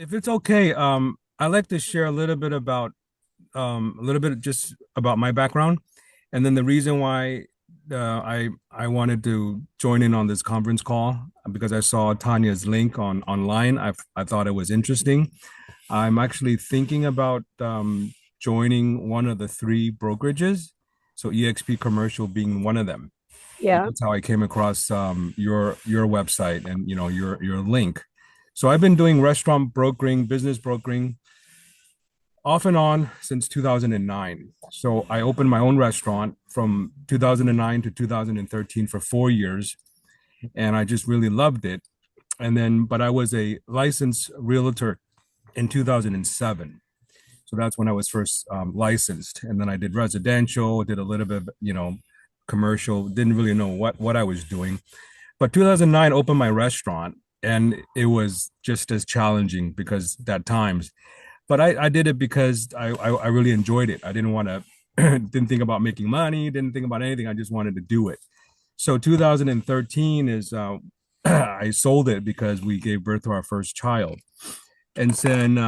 If it's okay, I'd like to share a little bit just about my background, and then the reason why I wanted to join in on this conference call because I saw Tanya's link online. I thought it was interesting. I'm actually thinking about joining one of the three brokerages, so eXp Commercial being one of them. And Yeah. that's how I came across your website and your link. So I've been doing restaurant brokering, business brokering off and on since 2009. So I opened my own restaurant from 2009 to 2013 for 4 years, and I just really loved it. And then, but I was a licensed realtor in 2007. So that's when I was first licensed. And then I did residential, did a little bit of, commercial, didn't really know what I was doing. But 2009 opened my restaurant, and it was just as challenging because that times. But I did it because I really enjoyed it. I didn't want to didn't think about making money, didn't think about anything. I just wanted to do it. So 2013 is I sold it because we gave birth to our first child. And then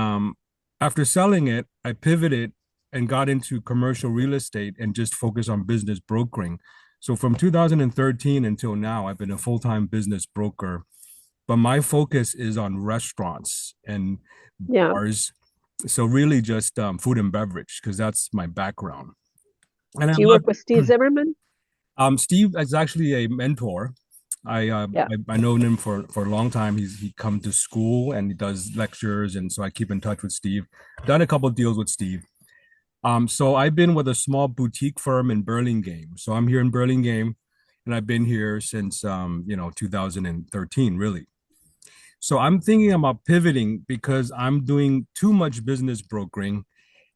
after selling it, I pivoted and got into commercial real estate and just focused on business brokering. So from 2013 until now, I've been a full-time business broker, but my focus is on restaurants and Yeah. bars. So really just food and beverage because that's my background. And I Do you love work with Steve Zimmerman? Steve is actually a mentor. Yeah. I known him for a long time. He come to school and he does lectures, and so I keep in touch with Steve. Done a couple of deals with Steve. So I've been with a small boutique firm in Burlingame. So I'm here in Burlingame, and I've been here since 2013, really. So I'm thinking about pivoting because I'm doing too much business brokering,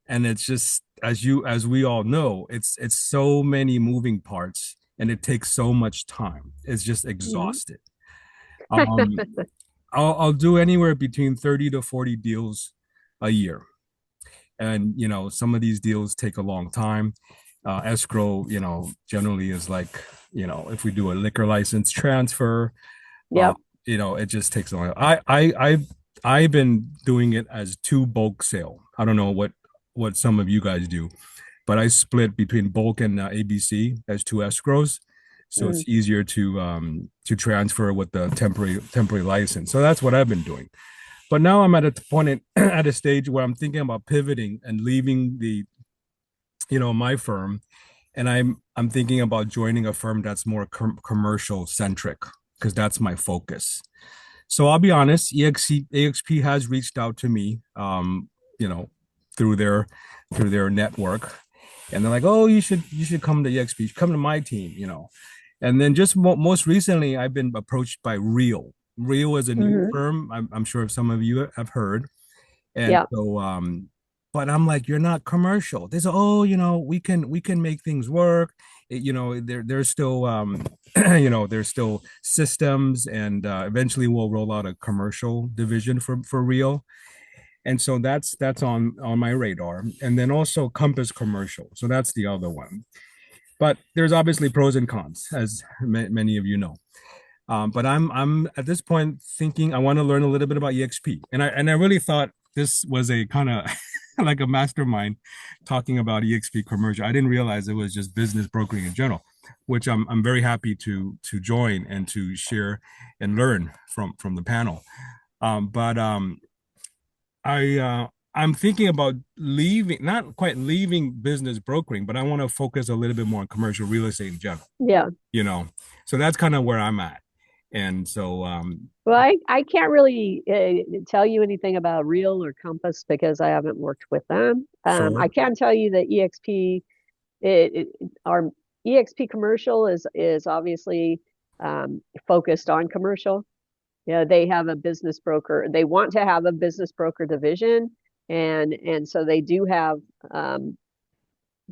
and it's just as we all know, it's so many moving parts, and it takes so much time. It's just Mhm. exhausted. Um, I'll do anywhere between 30 to 40 deals a year. And, some of these deals take a long time. Escrow, generally is like, if we do a liquor license transfer, uh, Yep. it just takes a long. I've been doing it as two bulk sale. I don't know what some of you guys do, but I split between bulk and ABC as two escrows, so Mm. it's easier to transfer with the temporary license. So that's what I've been doing. But now I'm at a point at a stage where I'm thinking about pivoting and leaving my firm, and I'm thinking about joining a firm that's more commercial centric because that's my focus. So I'll be honest, EXP has reached out to me, you know, through their network, and they're like, "Oh, you should come to EXP, come to my team." And then just most recently, I've been approached by Real. Real is a new Hmm. firm. I'm sure some of you have heard, and Yeah. so but I'm like, you're not commercial. They say, oh, we can make things work. There's still there's still systems, and eventually we'll roll out a commercial division for Real. And so that's on my radar. And then also Compass Commercial. So that's the other one. But there's obviously pros and cons, as many of you know. But I'm at this point thinking I want to learn a little bit about EXP, and I really thought this was a kind of like a mastermind talking about EXP commercial. I didn't realize it was just business brokering in general, which I'm very happy to join and to share and learn from the panel. But I'm thinking about leaving, not quite leaving business brokering, but I want to focus a little bit more on commercial real estate in general. Yeah. You know, so that's kind of where I'm at. And so, Well, I can't really tell you anything about Real or Compass because I haven't worked with them. I sure. can tell you that EXP, our EXP commercial is obviously focused on commercial. Yeah, they have a business broker. They want to have a business broker division, and so um,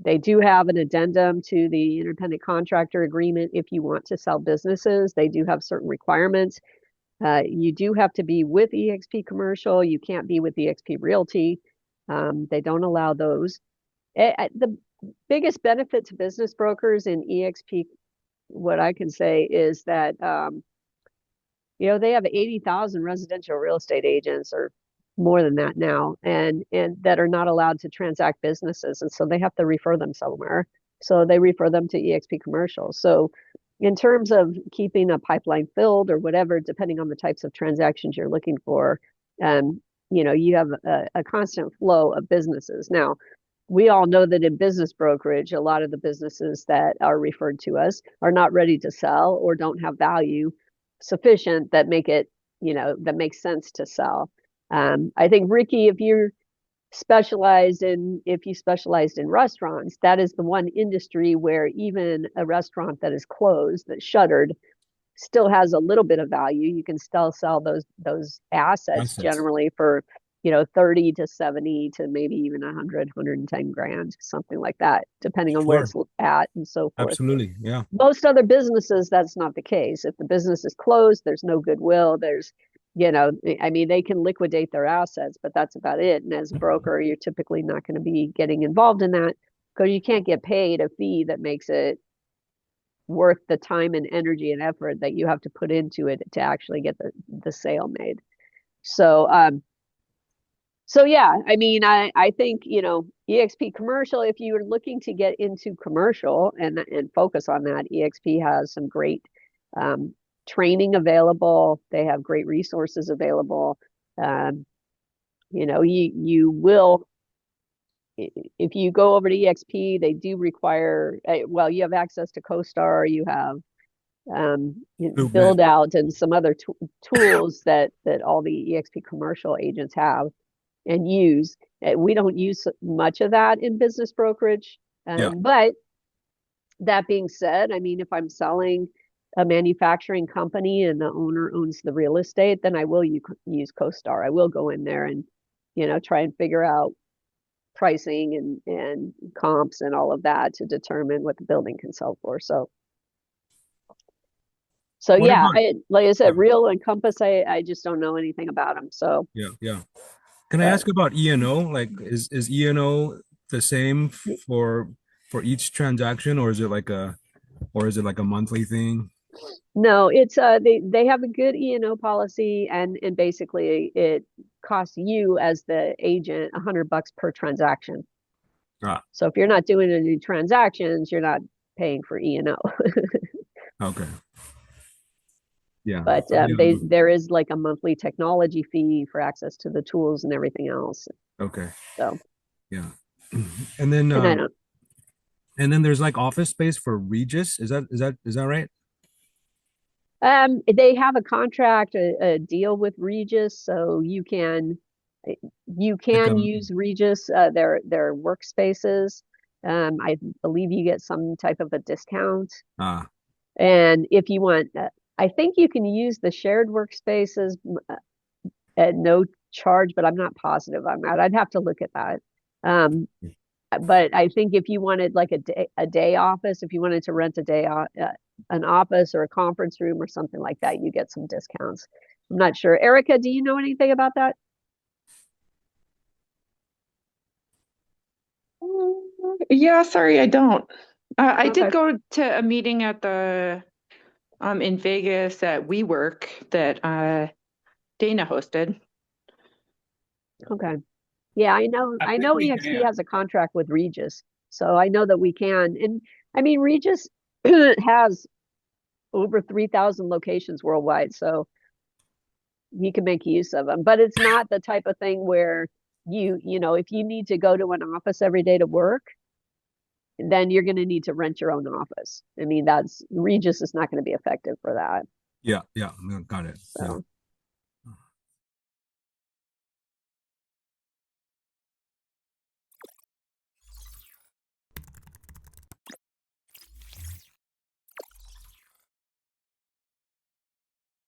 they do have an addendum to the independent contractor agreement. If you want to sell businesses, they do have certain requirements. You do have to be with eXp Commercial. You can't be with eXp Realty. They don't allow those. The biggest benefit to business brokers in eXp, what I can say is that they have 80,000 residential real estate agents, or more than that now, and that are not allowed to transact businesses, and so they have to refer them somewhere. So they refer them to eXp Commercial. So in terms of keeping a pipeline filled or whatever, depending on the types of transactions you're looking for, um, you have a constant flow of businesses. Now, we all know that in business brokerage, a lot of the businesses that are referred to us are not ready to sell or don't have value sufficient that make it, that makes sense to sell. I think, Ricky, if you specialized in restaurants, that is the one industry where even a restaurant that is closed, that's shuttered, still has a little bit of value. You can still sell those assets Assets. generally for 30 to 70 to maybe even 100, 110 grand, something like that, depending on where Sure. it's at and so forth. Absolutely. Yeah. Most other businesses, that's not the case. If the business is closed, there's no goodwill, I mean, they can liquidate their assets, but that's about it. And as a broker, you're typically not going to be getting involved in that because you can't get paid a fee that makes it worth the time and energy and effort that you have to put into it to actually get the sale made. So so yeah, I mean, I think, eXp Commercial, if you're looking to get into commercial and focus on that, eXp has some great training available. They have great resources available. You will, if you go over to eXp, they do require, well, you have access to CoStar, you have Movement. Build Out and some other tools that all the eXp Commercial agents have and use. We don't use much of that in business brokerage. Yeah. But that being said, I mean, if I'm selling a manufacturing company and the owner owns the real estate, then I will use CoStar. I will go in there and, try and figure out pricing and comps and all of that to determine what the building can sell for. So What yeah, about, like I yeah, said, Real and Compass, I just don't know anything about them. So, yeah, yeah. Can I but ask about E&O? Like, is E&O the same for each transaction, or is it like a monthly thing? no, it's they have a good E&O policy, and basically it costs you as the agent $100 per transaction. Ah, So if you're not doing any transactions, you're not paying for E&O. okay. Yeah. But Yeah. there is like a monthly technology fee for access to the tools and everything else. Okay. So, Yeah. And then and I don't there's like office space for Regis. Is that right? They have a contract, a deal with Regis, so you Like can use Regis, their workspaces. I believe you get some type of a discount. ah, And if you want, I think you can use the shared workspaces at no charge, but I'm not positive on that. I'd have to look at that. Um, but I think if you wanted like a day office, if you wanted to rent an office or a conference room or something like that, you get some discounts. I'm not sure. Erica, do you know anything about that? Yeah, sorry, I don't. I Okay. did go to a meeting at the in Vegas at WeWork that Dana hosted. Okay. Yeah, I I think know we EXP can. has a contract with Regis, so I know that we can. And I mean, Regis has over 3,000 locations worldwide, so you can make use of them. But it's not the type of thing where if you need to go to an office every day to work, then you're going to need to rent your own office. I mean, that's Regis is not going to be effective for that. Yeah, yeah, got it. Yeah. So.